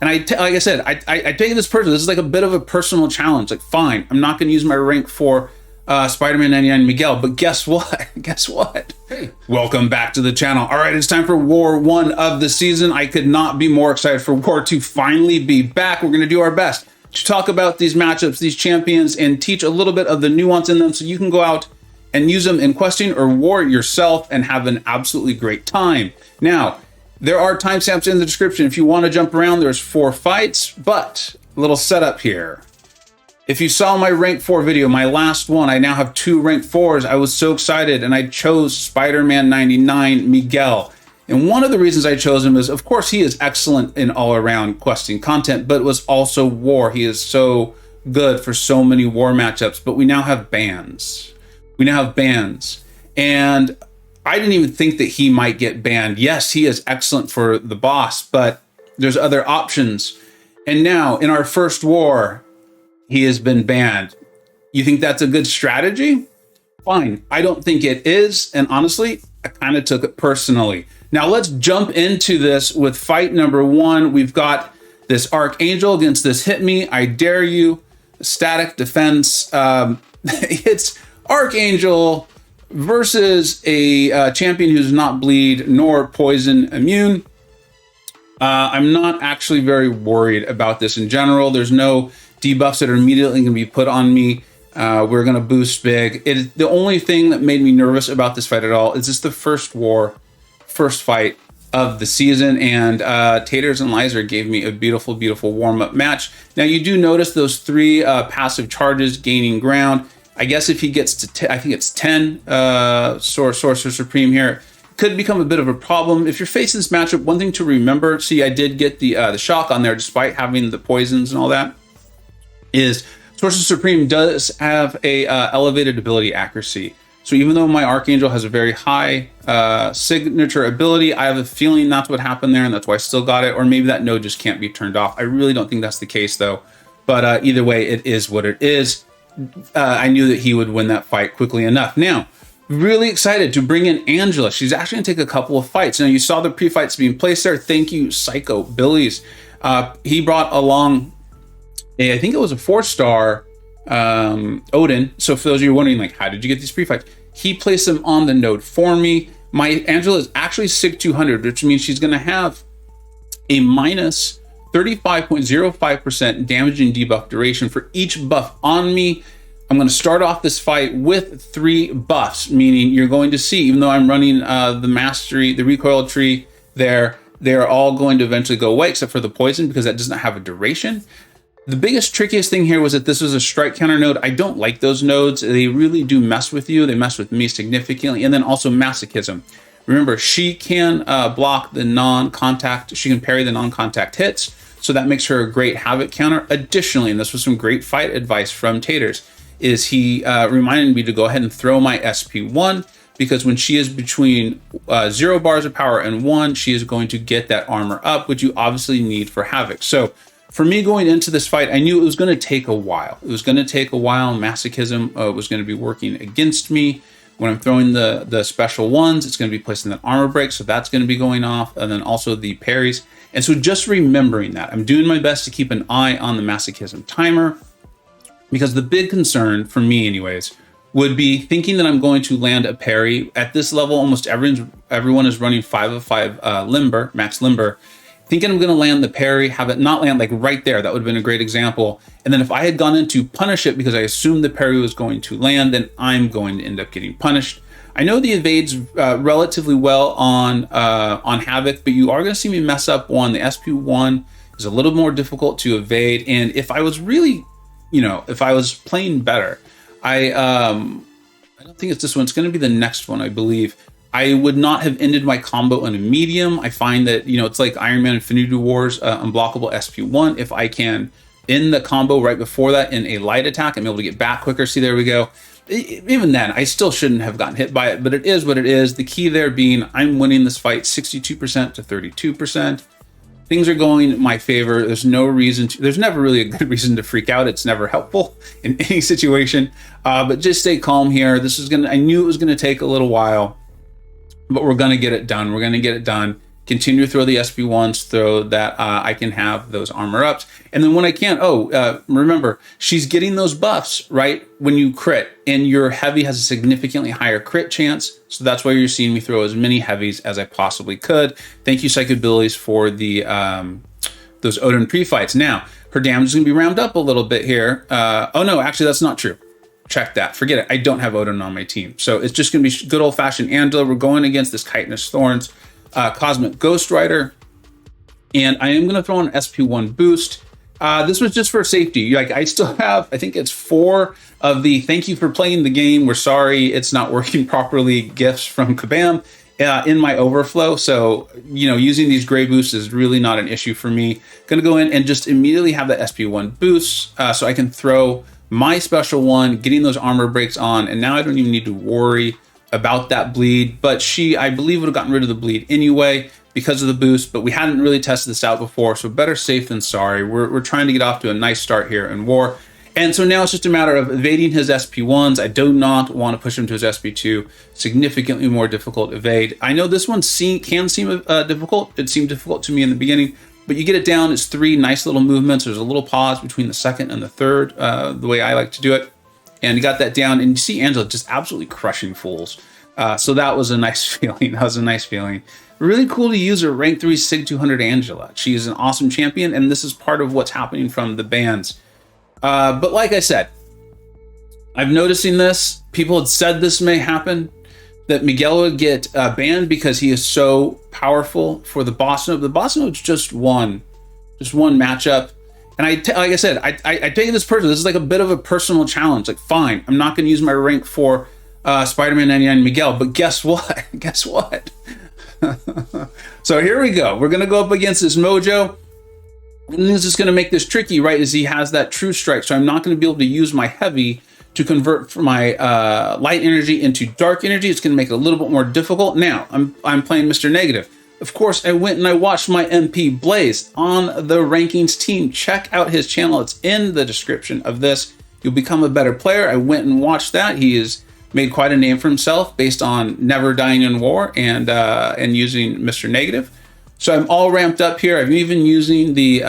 And like I said, I take this personally. This is like a bit of a personal challenge. Like, fine, I'm not going to use my rank 4 Spider-Man 99 Miguel, but guess what? Guess what? Hey, welcome back to the channel. All right, it's time for War 1 of the season. I could not be more excited for War 2 finally be back. We're going to do our best to talk about these matchups, these champions, and teach a little bit of the nuance in them so you can go out and use them in questing or war yourself and have an absolutely great time. Now, there are timestamps in the description. If you want to jump around, there's 4 fights, but a little setup here. If you saw my rank 4 video, my last one, I now have 2 rank 4s. I was so excited and I chose Spider-Man 99 Miguel. And one of the reasons I chose him is, of course, he is excellent in all-around questing content, but it was also war. He is so good for so many war matchups, but we now have bans. And I didn't even think that he might get banned. Yes, he is excellent for the boss, but there's other options. And now, in our first war, he has been banned. You think that's a good strategy? Fine. I don't think it is. And honestly, I kind of took it personally. Now let's jump into this with fight number 1. We've got this Archangel against this Hit Me, I Dare You, static defense. It's Archangel versus a champion who's not bleed nor poison immune. I'm not actually very worried about this in general. There's no debuffs that are immediately going to be put on me. We're going to boost big. The only thing that made me nervous about this fight at all is it's the first fight of the season, and Taters and Lizer gave me a beautiful, beautiful warm-up match. Now, you do notice those 3 passive charges gaining ground. I guess if he gets to, I think it's 10 Sorcerer Supreme here, could become a bit of a problem. If you're facing this matchup, one thing to remember, see, I did get the shock on there despite having the poisons and all that, is Sorcerer Supreme does have a elevated ability accuracy. So even though my Archangel has a very high signature ability, I have a feeling that's what happened there, and that's why I still got it. Or maybe that node just can't be turned off. I really don't think that's the case, though. But either way, it is what it is. I knew that he would win that fight quickly enough. Now, really excited to bring in Angela. She's actually going to take a couple of fights. Now, you saw the pre-fights being placed there. Thank you, Psycho Billies. He brought along I think it was a 4-star Odin. So for those of you wondering, like, how did you get these pre-fights? He placed them on the node for me. My Angela is actually SIG 200, which means she's going to have a minus 35.05% damage and debuff duration for each buff on me. I'm going to start off this fight with 3 buffs, meaning you're going to see, even though I'm running the mastery, the recoil tree there, they're all going to eventually go away except for the poison because that doesn't have a duration. The biggest, trickiest thing here was that this was a strike counter node. I don't like those nodes. They really do mess with you. They mess with me significantly. And then also Masochism. Remember, she can block the non-contact. She can parry the non-contact hits. So that makes her a great Havoc counter. Additionally, and this was some great fight advice from Taters, is he reminded me to go ahead and throw my SP1 because when she is between 0 bars of power and 1, she is going to get that armor up, which you obviously need for Havoc. So for me going into this fight, I knew it was going to take a while. Masochism was going to be working against me. When I'm throwing the special ones, it's going to be placing that armor break, so that's going to be going off, and then also the parries. And so just remembering that, I'm doing my best to keep an eye on the Masochism timer, because the big concern, for me anyways, would be thinking that I'm going to land a parry. At this level, almost everyone is running 5 of 5 limber, max limber. Thinking I'm going to land the parry, have it not land like right there. That would have been a great example. And then if I had gone in to punish it because I assumed the parry was going to land, then I'm going to end up getting punished. I know the evades relatively well on Havoc, but you are going to see me mess up one. The SP1 is a little more difficult to evade. And if I was really, if I was playing better, I don't think it's this one. It's going to be the next one, I believe. I would not have ended my combo on a medium. I find that, it's like Iron Man Infinity Wars unblockable SP1. If I can end the combo right before that in a light attack, I'm able to get back quicker. See, there we go. Even then, I still shouldn't have gotten hit by it, but it is what it is. The key there being I'm winning this fight 62% to 32%. Things are going in my favor. There's no reason to, there's never really a good reason to freak out. It's never helpful in any situation, but just stay calm here. I knew it was going to take a little while, but we're going to get it done. We're going to get it done. continue to throw the SP1s, throw that I can have those armor ups. And then when I can, remember, she's getting those buffs, right? When you crit, and your heavy has a significantly higher crit chance. So that's why you're seeing me throw as many heavies as I possibly could. Thank you, Psychabilities, for the those Odin pre-fights. Now, her damage is going to be ramped up a little bit here. Oh no, actually that's not true. Check that. Forget it. I don't have Odin on my team. So it's just going to be good old-fashioned Angela. We're going against this Chitinous Thorns, Cosmic Ghost Rider. And I am going to throw an SP1 boost. This was just for safety. Like, I still have, I think it's 4 of the thank you for playing the game, we're sorry it's not working properly gifts from Kabam in my overflow. So, you know, using these gray boosts is really not an issue for me. Going to go in and just immediately have the SP1 boost so I can throw my special one, getting those armor breaks on, and now I don't even need to worry about that bleed. But she, I believe, would have gotten rid of the bleed anyway because of the boost, but we hadn't really tested this out before, so better safe than sorry. We're trying to get off to a nice start here in war. And so now it's just a matter of evading his SP1s. I do not want to push him to his SP2. Significantly more difficult evade. I know this one can seem difficult. It seemed difficult to me in the beginning, but you get it down. It's 3 nice little movements. There's a little pause between the second and the third, the way I like to do it. And you got that down, and you see Angela just absolutely crushing fools. So that was a nice feeling. That was a nice feeling. Really cool to use her rank 3 Sig 200 Angela. She is an awesome champion, and this is part of what's happening from the bans. But like I said, I've noticing this. People had said this may happen, that Miguel would get banned because he is so powerful for the boss node. The boss node's just one matchup. And like I said, I take this personally. This is like a bit of a personal challenge. Like, fine, I'm not going to use my rank for Spider-Man 99 Miguel, but guess what? Guess what? So here we go. We're going to go up against this Mojo. And this is going to make this tricky, right? Is he has that true strike. So I'm not going to be able to use my heavy to convert from my light energy into dark energy. It's going to make it a little bit more difficult. Now, I'm playing Mr. Negative. Of course, I went and I watched my MP Blaze on the rankings team. Check out his channel. It's in the description of this. You'll become a better player. I went and watched that. He has made quite a name for himself based on never dying in war and using Mr. Negative. So I'm all ramped up here. I'm even using the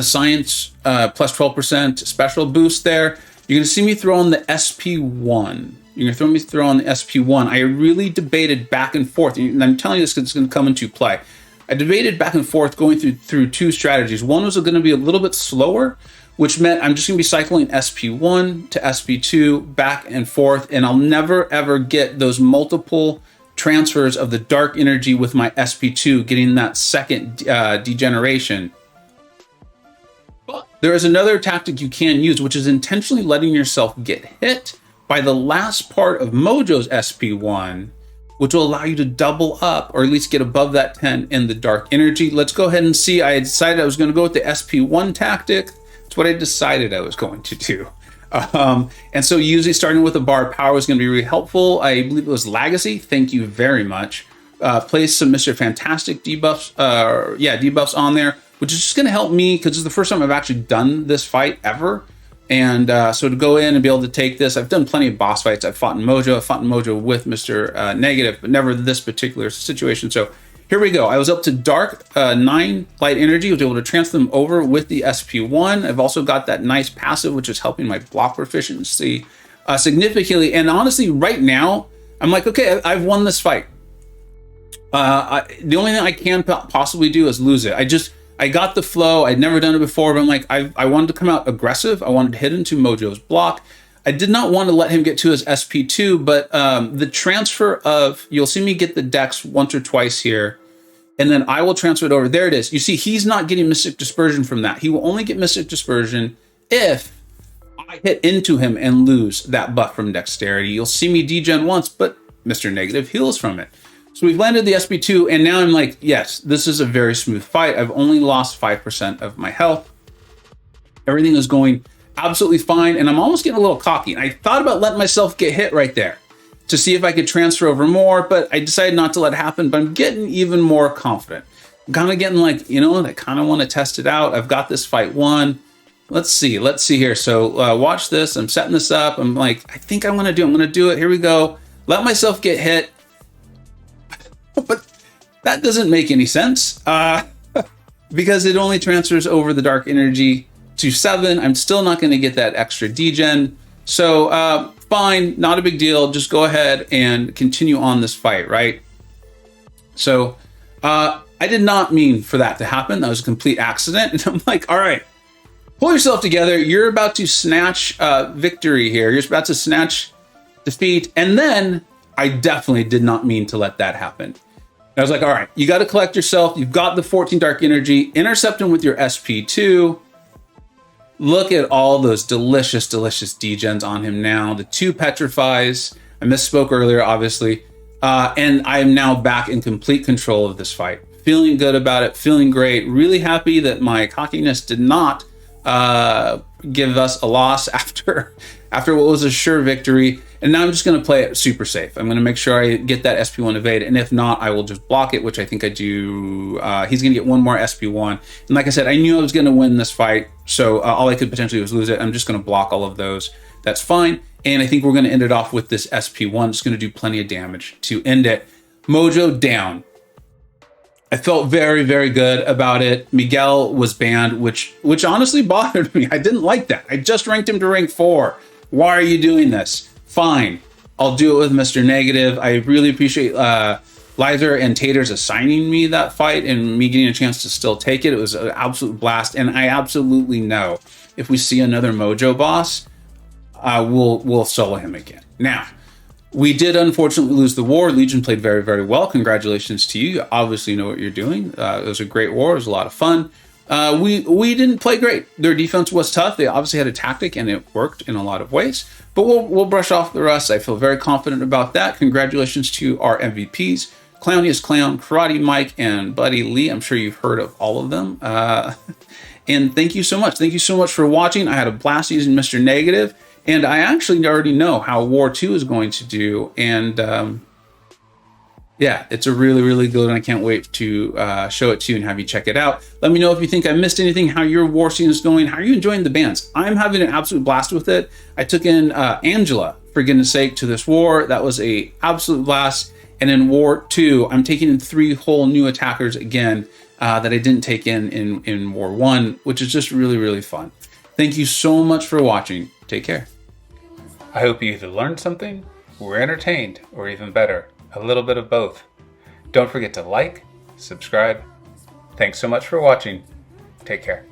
science plus 12% special boost there. You're going to see me throw on the SP1. You're going to throw on the SP1. I really debated back and forth, and I'm telling you this because it's going to come into play. I debated back and forth going through 2 strategies. One was going to be a little bit slower, which meant I'm just going to be cycling SP1 to SP2 back and forth, and I'll never ever get those multiple transfers of the dark energy with my SP2, getting that second degeneration. But there is another tactic you can use, which is intentionally letting yourself get hit by the last part of Mojo's SP1, which will allow you to double up or at least get above that 10 in the dark energy. Let's go ahead and see. I decided I was going to go with the SP1 tactic. That's what I decided I was going to do. And so usually starting with a bar of power is going to be really helpful. I believe it was Legacy. Thank you very much. Place some Mr. Fantastic debuffs, debuffs on there, which is just going to help me because it's the first time I've actually done this fight ever. And so to go in and be able to take this, I've done plenty of boss fights. I've fought in Mojo. I've fought in Mojo with Mr. Negative, but never this particular situation. So here we go. I was up to dark 9 light energy. I was able to transfer them over with the SP1. I've also got that nice passive, which is helping my block proficiency significantly. And honestly, right now, I'm like, okay, I've won this fight. The only thing I can possibly do is lose it. I got the flow. I'd never done it before, but I'm like, I wanted to come out aggressive. I wanted to hit into Mojo's block. I did not want to let him get to his SP2, but the transfer of, you'll see me get the dex once or twice here, and then I will transfer it over. There it is. You see, he's not getting Mystic Dispersion from that. He will only get Mystic Dispersion if I hit into him and lose that buff from Dexterity. You'll see me degen once, but Mr. Negative heals from it. So we've landed the SP2, and now I'm like, yes, this is a very smooth fight. I've only lost 5% of my health. Everything is going absolutely fine, and I'm almost getting a little cocky. I thought about letting myself get hit right there to see if I could transfer over more, but I decided not to let it happen, but I'm getting even more confident. I'm kind of getting like, you know what, I kind of want to test it out. I've got this fight won. Let's see here. So watch this. I'm setting this up. I'm like, I think I'm going to do it. Here we go. Let myself get hit. But That doesn't make any sense because it only transfers over the dark energy to 7. I'm still not going to get that extra degen. So fine, not a big deal. Just go ahead and continue on this fight, right? So I did not mean for that to happen. That was a complete accident. And I'm like, all right, pull yourself together. You're about to snatch victory here. You're about to snatch defeat. And then I definitely did not mean to let that happen. I was like, all right, you got to collect yourself. You've got the 14 dark energy. Intercept him with your SP2. Look at all those delicious, delicious degens on him now. The 2 petrifies. I misspoke earlier, obviously. And I am now back in complete control of this fight. Feeling good about it, feeling great. Really happy that my cockiness did not give us a loss after what was a sure victory. And now I'm just going to play it super safe. I'm going to make sure I get that SP1 evade. And if not, I will just block it, which I think I do. He's going to get 1 more SP1. And like I said, I knew I was going to win this fight. So all I could potentially was lose it. I'm just going to block all of those. That's fine. And I think we're going to end it off with this SP1. It's going to do plenty of damage to end it. Mojo down. I felt very, very good about it. Miguel was banned, which honestly bothered me. I didn't like that. I just ranked him to rank 4. Why are you doing this? Fine. I'll do it with Mr. Negative. I really appreciate Lizer and Taters assigning me that fight and me getting a chance to still take it. It was an absolute blast. And I absolutely know if we see another Mojo boss, we'll solo him again. Now, we did unfortunately lose the war. Legion played very, very well. Congratulations to you. You obviously know what you're doing. It was a great war. It was a lot of fun. We didn't play great. Their defense was tough. They obviously had a tactic and it worked in a lot of ways. But we'll brush off the rest. I feel very confident about that. Congratulations to our MVPs. Clowniest Clown, Karate Mike, and Buddy Lee. I'm sure you've heard of all of them. And thank you so much. Thank you so much for watching. I had a blast using Mr. Negative. And I actually already know how War 2 is going to do. And yeah, it's a really, really good one. I can't wait to show it to you and have you check it out. Let me know if you think I missed anything, how your war scene is going, how are you enjoying the bans. I'm having an absolute blast with it. I took in Angela, for goodness sake, to this war. That was a absolute blast. And in War 2, I'm taking in 3 whole new attackers again that I didn't take in War 1, which is just really, really fun. Thank you so much for watching. Take care. I hope you either learned something, were entertained, or even better, a little bit of both. Don't forget to like, subscribe. Thanks so much for watching. Take care.